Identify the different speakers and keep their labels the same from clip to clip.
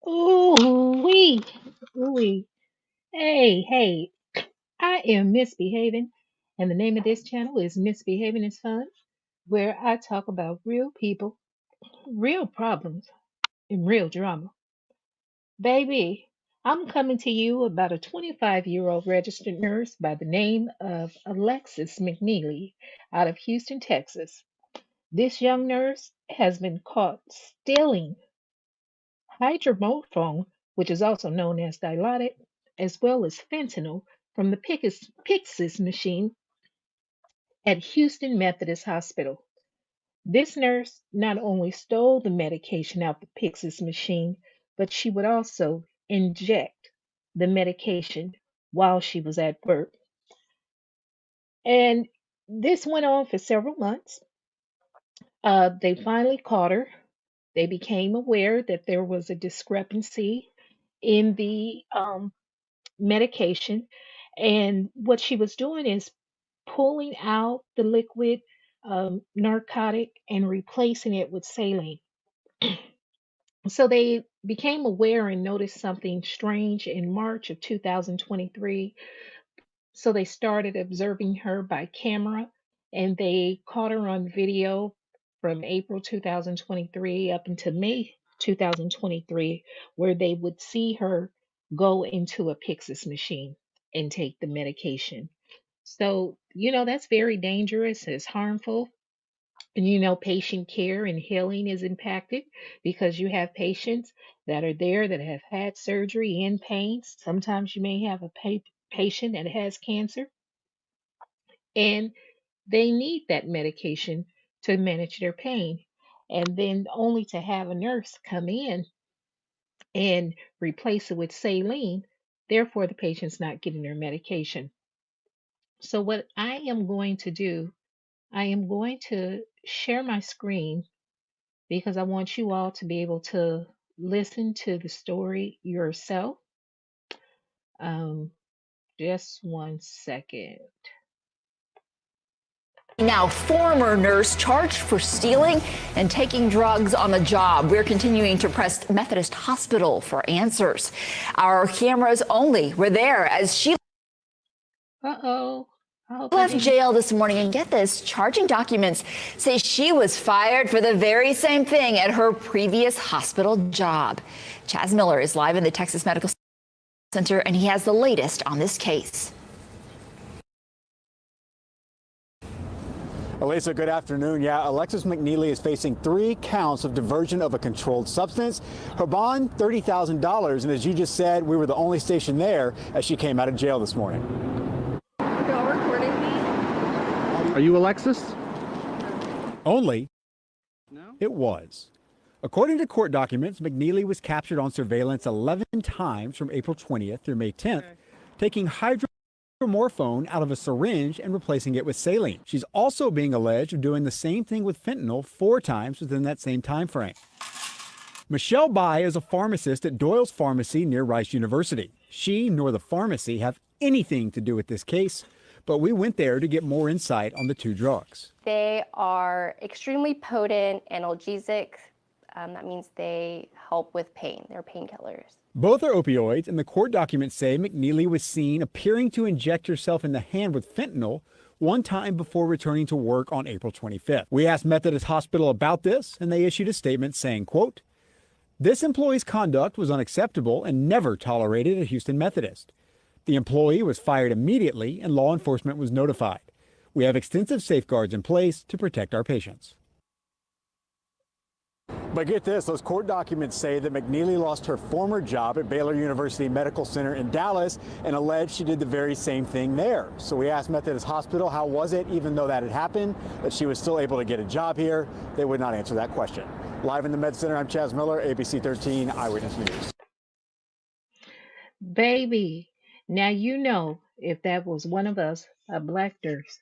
Speaker 1: Ooh wee, ooh wee. Hey, hey, I am misbehaving, and the name of this channel is Misbehaving is Fun, where I talk about real people, real problems, and real drama. Baby, I'm coming to you about a 25-year-old registered nurse by the name of Alexis McNeilly out of Houston, Texas. This young nurse has been caught stealing hydromorphone, which is also known as Dilaudid, as well as fentanyl from the PYXIS machine at Houston Methodist Hospital. This nurse not only stole the medication out the PYXIS machine, but she would also inject the medication while she was at work. And this went on for several months. They finally caught her. They became aware that there was a discrepancy in the medication. And what she was doing is pulling out the liquid narcotic and replacing it with saline. So they became aware and noticed something strange in March of 2023. So they started observing her by camera and they caught her on video from April 2023 up until May 2023, where they would see her go into a Pyxis machine and take the medication. So, that's very dangerous, it's harmful. And patient care and healing is impacted because you have patients that are there that have had surgery in pain. Sometimes you may have a patient that has cancer and they need that medication to manage their pain. And then only to have a nurse come in and replace it with saline, therefore, the patient's not getting their medication. So, what I am going to do, I am going to share my screen because I want you all to be able to listen to the story yourself. Um, just one second.
Speaker 2: Now, former nurse charged for stealing and taking drugs on the job. We're continuing to press Methodist Hospital for answers. Our cameras only were there as she
Speaker 1: Uh-oh. I hope I
Speaker 2: left
Speaker 1: didn't.
Speaker 2: jail this morning. And get this, charging documents say she was fired for the very same thing at her previous hospital job. Chaz Miller is live in the Texas Medical Center, and he has the latest on this case.
Speaker 3: Elisa, good afternoon. Yeah, Alexis McNeilly is facing 3 counts of diversion of a controlled substance. Her bond, $30,000. And as you just said, we were the only station there as she came out of jail this morning.
Speaker 4: Y'all recording me?
Speaker 5: Are you Alexis?
Speaker 3: Only?
Speaker 5: No.
Speaker 3: It was. According to court documents, McNeilly was captured on surveillance 11 times from April 20th through May 10th, taking hydromorphone out of a syringe and replacing it with saline. She's also being alleged of doing the same thing with fentanyl 4 times within that same time frame. Michelle Bai is a pharmacist at Doyle's Pharmacy near Rice University. She nor the pharmacy have anything to do with this case, but we went there to get more insight on the 2 drugs.
Speaker 4: They are extremely potent analgesic. That means they help with pain. They're painkillers.
Speaker 3: Both are opioids, and the court documents say McNeilly was seen appearing to inject herself in the hand with fentanyl 1 time before returning to work on April 25th. We asked Methodist Hospital about this, and they issued a statement saying, quote, "This employee's conduct was unacceptable and never tolerated at Houston Methodist. The employee was fired immediately and law enforcement was notified. We have extensive safeguards in place to protect our patients." But get this, those court documents say that McNeilly lost her former job at Baylor University Medical Center in Dallas and alleged she did the very same thing there. So we asked Methodist Hospital how was it, even though that had happened, that she was still able to get a job here. They would not answer that question. Live in the Med Center, I'm Chaz Miller, ABC 13 Eyewitness News.
Speaker 1: Baby, now if that was one of us, a black nurse,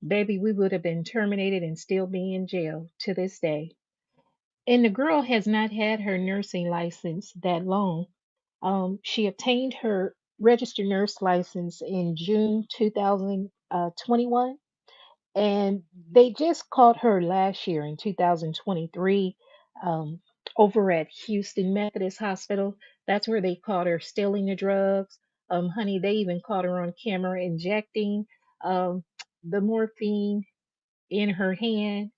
Speaker 1: baby, we would have been terminated and still be in jail to this day. And the girl has not had her nursing license that long. She obtained her registered nurse license in June 2021, and they just caught her last year in 2023 over at Houston Methodist Hospital. That's where they caught her stealing the drugs. Honey, they even caught her on camera injecting um, the morphine in her hand,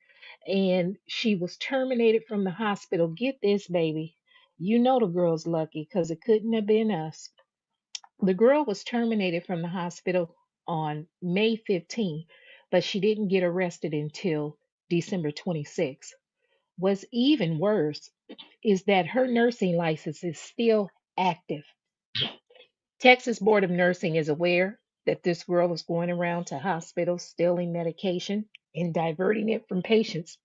Speaker 1: and she was terminated from the hospital. Get this, baby. You know the girl's lucky because it couldn't have been us. The girl was terminated from the hospital on May 15th, but she didn't get arrested until December 26th. What's even worse is that her nursing license is still active. Texas Board of Nursing is aware that this girl is going around to hospitals stealing medication and diverting it from patients.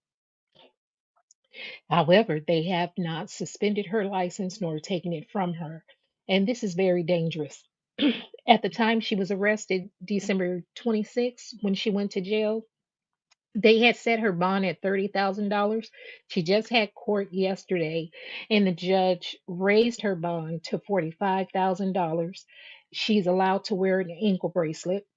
Speaker 1: However, they have not suspended her license nor taken it from her. And this is very dangerous. At the time she was arrested, December 26th, when she went to jail, they had set her bond at $30,000. She just had court yesterday, and the judge raised her bond to $45,000. She's allowed to wear an ankle bracelet.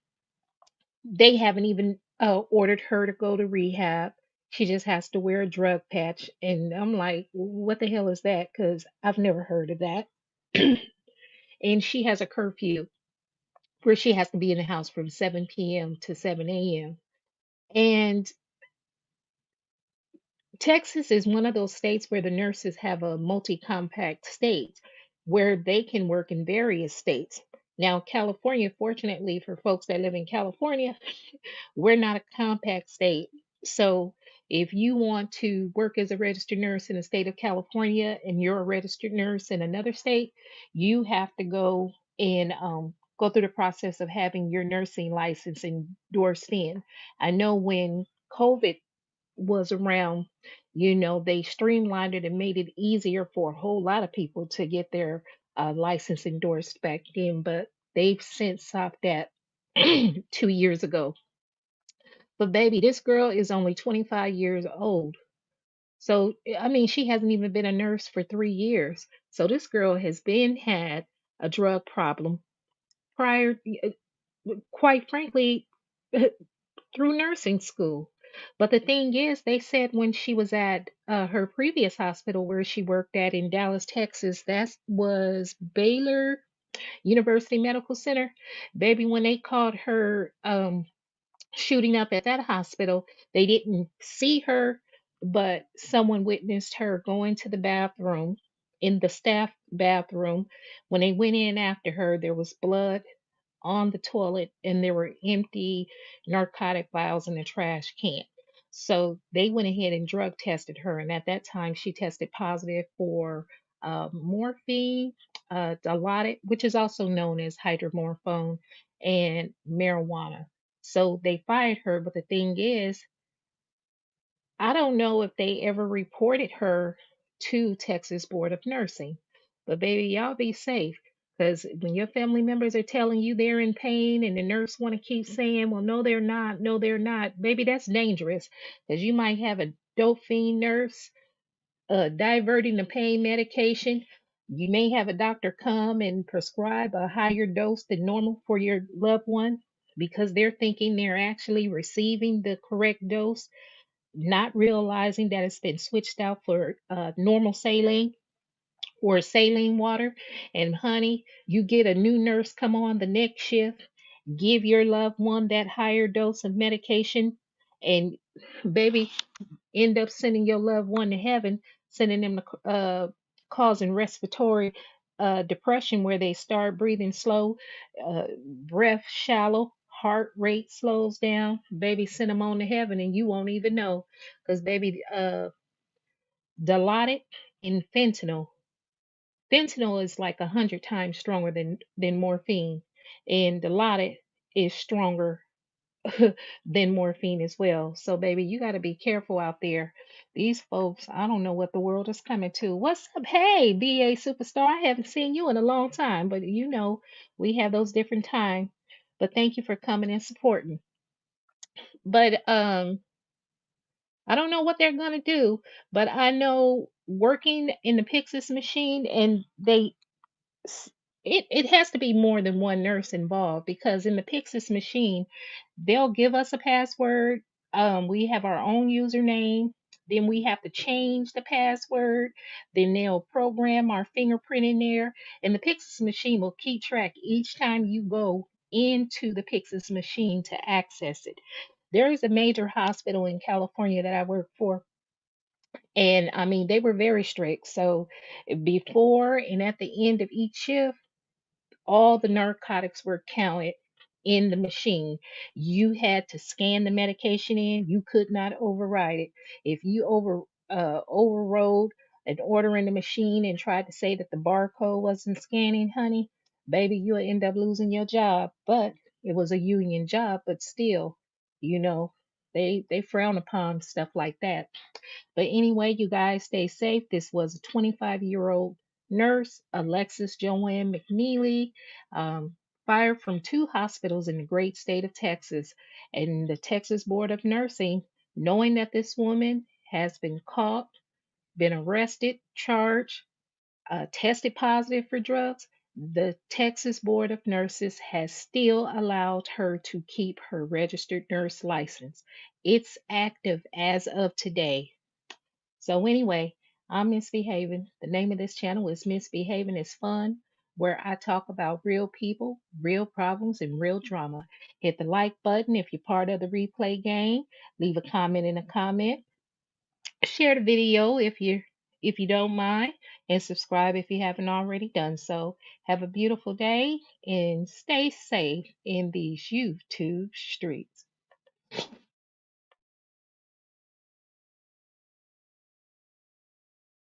Speaker 1: They haven't even ordered her to go to rehab. She just has to wear a drug patch. And I'm like, what the hell is that? Because I've never heard of that. And she has a curfew where she has to be in the house from 7 p.m. to 7 a.m. And Texas is one of those states where the nurses have a multi compact state where they can work in various states. Now, California, fortunately for folks that live in California, we're not a compact state. So if you want to work as a registered nurse in the state of California and you're a registered nurse in another state, you have to go and go through the process of having your nursing license endorsed in. I know when COVID was around, they streamlined it and made it easier for a whole lot of people to get their license endorsed back then, but they've since stopped that 2 years ago. But baby, this girl is only 25 years old. So, I mean, she hasn't even been a nurse for 3 years. So this girl has been had a drug problem prior, quite frankly, through nursing school. But the thing is, they said when she was at her previous hospital where she worked at in Dallas, Texas, that was Baylor University Medical Center. Baby, when they called her shooting up at that hospital, they didn't see her, but someone witnessed her going to the bathroom in the staff bathroom. When they went in after her, there was blood on the toilet and there were empty narcotic vials in the trash can. So they went ahead and drug tested her, and at that time she tested positive for morphine, Dilaudid, which is also known as hydromorphone, and marijuana. So they fired her, but the thing is, I don't know if they ever reported her to Texas Board of Nursing. But baby, y'all be safe. Because when your family members are telling you they're in pain and the nurse want to keep saying, well, no, they're not, no, they're not, baby, that's dangerous. Because you might have a Dopefiend nurse diverting the pain medication. You may have a doctor come and prescribe a higher dose than normal for your loved one because they're thinking they're actually receiving the correct dose, not realizing that it's been switched out for normal saline or saline water. And honey, you get a new nurse come on the next shift, give your loved one that higher dose of medication, and baby, end up sending your loved one to heaven, sending them to causing respiratory depression where they start breathing slow, breath shallow, heart rate slows down. Baby, send them on to heaven and you won't even know because baby, Dilaudid and fentanyl is like 100 times stronger than morphine, and Dilaudid is stronger than morphine as well. So, baby, you got to be careful out there. These folks, I don't know what the world is coming to. What's up? Hey, BA Superstar. I haven't seen you in a long time, but we have those different times. But thank you for coming and supporting. But I don't know what they're going to do, but I know working in the PYXIS machine, and it has to be more than one nurse involved because in the PYXIS machine, they'll give us a password. We have our own username. Then we have to change the password. Then they'll program our fingerprint in there. And the PYXIS machine will keep track each time you go into the PYXIS machine to access it. There is a major hospital in California that I work for. And I mean, they were very strict. So before and at the end of each shift, all the narcotics were counted in the machine. You had to scan the medication in. You could not override it. If you overrode an order in the machine and tried to say that the barcode wasn't scanning, honey, baby, you'll end up losing your job. But it was a union job, but still, you know, they frown upon stuff like that. But anyway, you guys stay safe. This was a 25-year-old nurse, Alexis Joann McNeilly, fired from 2 hospitals in the great state of Texas. And the Texas Board of Nursing, knowing that this woman has been caught, been arrested, charged, tested positive for drugs, the Texas Board of Nurses has still allowed her to keep her registered nurse license. It's active as of today. So anyway, I'm Misbehaving. The name of this channel is Misbehaving is Fun, where I talk about real people, real problems, and real drama. Hit the like button if you're part of the replay gang. Leave a comment in the comment. Share the video if you don't mind, and subscribe if you haven't already done so. Have a beautiful day and stay safe in these YouTube streets.